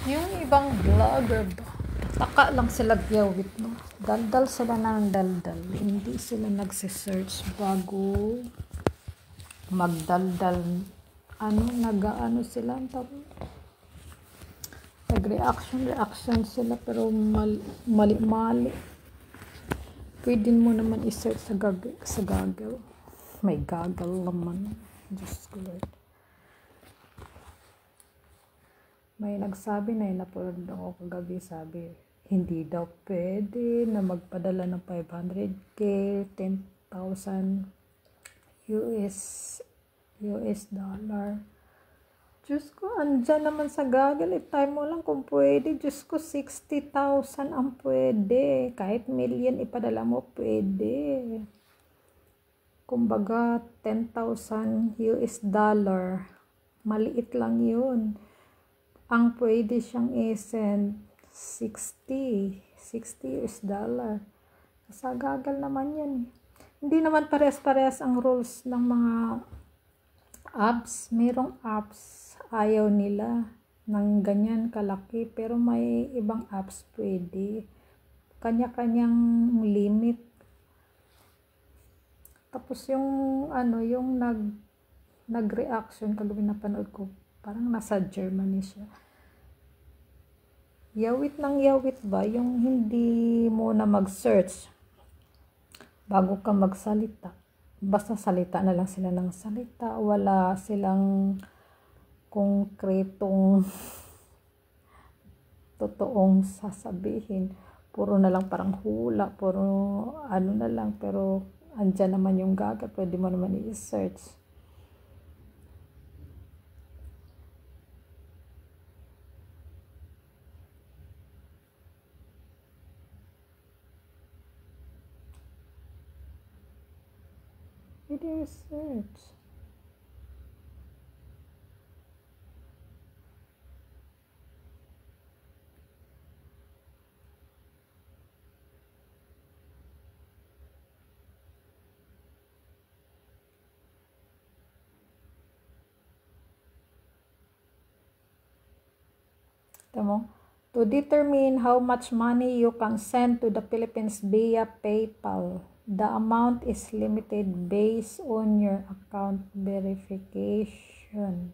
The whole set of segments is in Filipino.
Yung ibang vlogger ba, taka lang sila gyawit, no? Daldal sila ng daldal. Hindi sila nagsisearch bago magdaldal. Nag-ano sila, nag-reaction sila, pero mali-mali. Pwede mo naman i-search sa Google. May Google naman. Diyos ko Lord. May nagsabi na napanood ako kagabi, sabi, hindi daw pwede na magpadala ng 500k, 10,000 US dollar. Diyos ko, andyan naman sa Google, i-time mo lang kung pwede. Diyos ko, 60,000 ang pwede. Kahit million ipadala mo, pwede. Kumbaga, 10,000 US dollar. Maliit lang yun. Ang pwede siyang i-send 60 US dollar. Sa Google naman yan. Hindi naman pares-pares ang rules ng mga apps. Merong apps, ayaw nila ng ganyan kalaki, pero may ibang apps pwede. Kanya-kanyang limit. Tapos yung yung nag-reaction kagabi na panood ko, parang nasa Germany siya. Yawit ng yawit ba? Yung hindi mo na mag-search bago ka magsalita. Basta salita na lang sila ng salita. Wala silang konkretong totoong sasabihin. Puro na lang parang hula. Puro na lang. Pero andyan naman yung gaga. Pwede mo naman i-search. Pwede i-search. Tama? To determine how much money you can send to the Philippines via PayPal, the amount is limited based on your account verification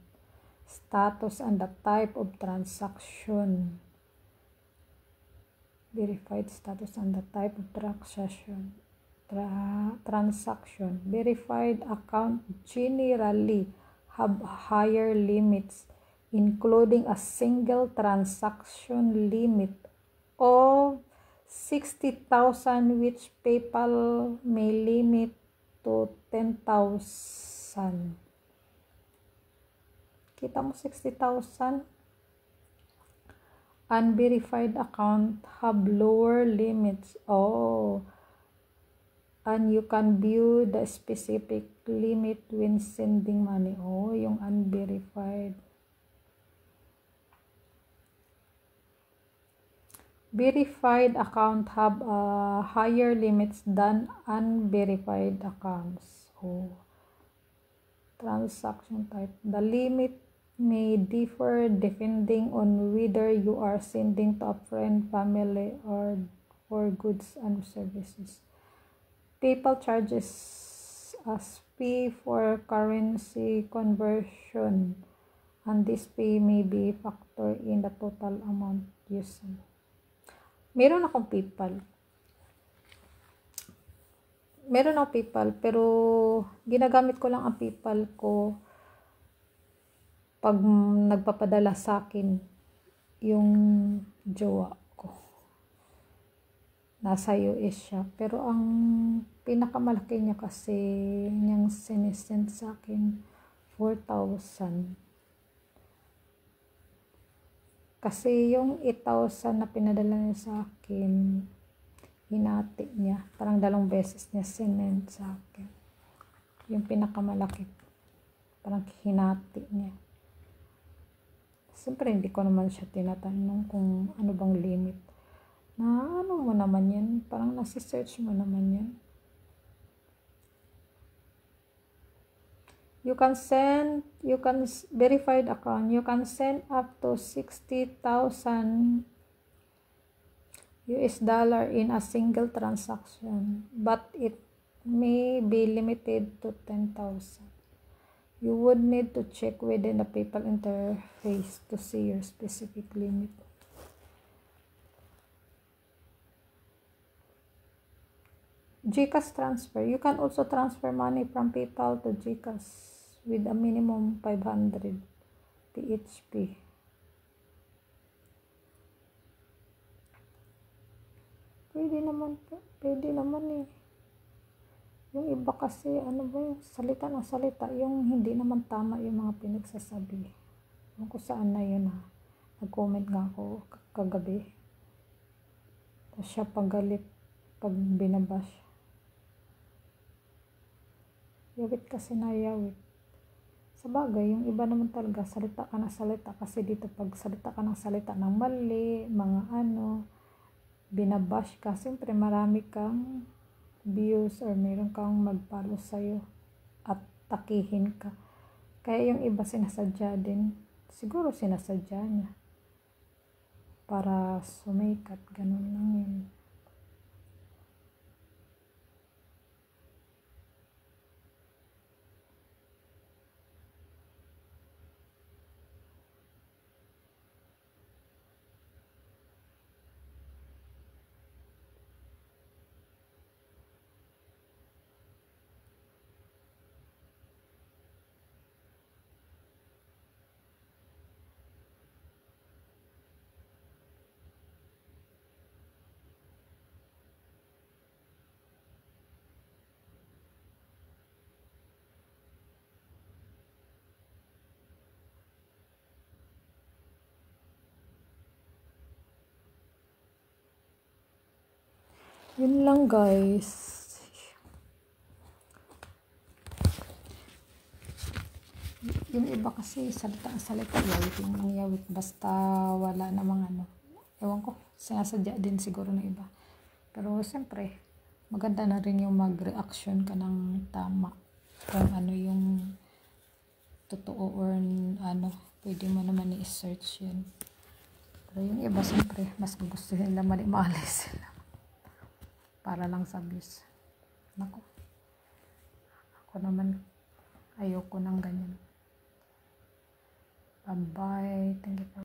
status and the type of transaction. Verified status and the type of transaction. Verified account generally have higher limits, including a single transaction limit of 60,000, which PayPal may limit to 10,000. Kita mo 60,000? Unverified account have lower limits. And you can view the specific limit when sending money. Yung unverified. Verified account have higher limits than unverified accounts. Transaction type. The limit may differ depending on whether you are sending to a friend, family, or for goods and services. PayPal charges a fee for currency conversion, and this fee may be factored in the total amount used. Meron akong PayPal. Pero ginagamit ko lang ang PayPal ko pag nagpapadala sa akin yung jowa ko. Nasa US siya. Pero ang pinakamalaki niya kasi niyang sinisend sa akin 4,000. Kasi yung 8,000 na pinadala niya sa akin, hinati niya. Parang 2 beses niya sinend sa akin. Yung pinakamalaki. Parang hinati niya. Siyempre, hindi ko naman siya tinatanong kung ano bang limit. Ano mo naman yan? Parang nasi-search mo naman yan. You can verified account, you can send up to 60,000 US dollar in a single transaction, but it may be limited to 10,000. You would need to check within the PayPal interface to see your specific limit. GCash transfer. You can also transfer money from PayPal to GCash with a minimum 500 PHP. Pwede naman eh. Yung iba kasi, ano ba yung salita ng salita, yung hindi naman tama yung mga pinagsasabi. Kung saan na yun ha. Nag-comment nga ako kagabi. Tapos siya pagalit pag binabash. Yawit kasi na yawit. Sa bagay, yung iba naman talaga, salita ka ng salita. Kasi dito pag salita ka ng salita ng mali, mga ano, binabash ka, siyempre marami kang views or meron kang mag-follow sa'yo at takihin ka. Kaya yung iba sinasadya din, siguro sinasadya niya para sumikat, ganun lang yun. Yun lang guys. Yung iba kasi salita yawit lang ang yawit basta wala namang ano. Ewan ko, sinasadya din siguro ng iba. Pero siyempre, maganda na rin yung mag-reaction ka ng tama. Kung ano yung totoo or ano, pwede mo naman i-search yun. Pero yung iba siyempre, mas gusto nila mali sila. Para lang sa views. Naku. Ako naman, ayoko ng ganyan. Bye-bye. Thank you for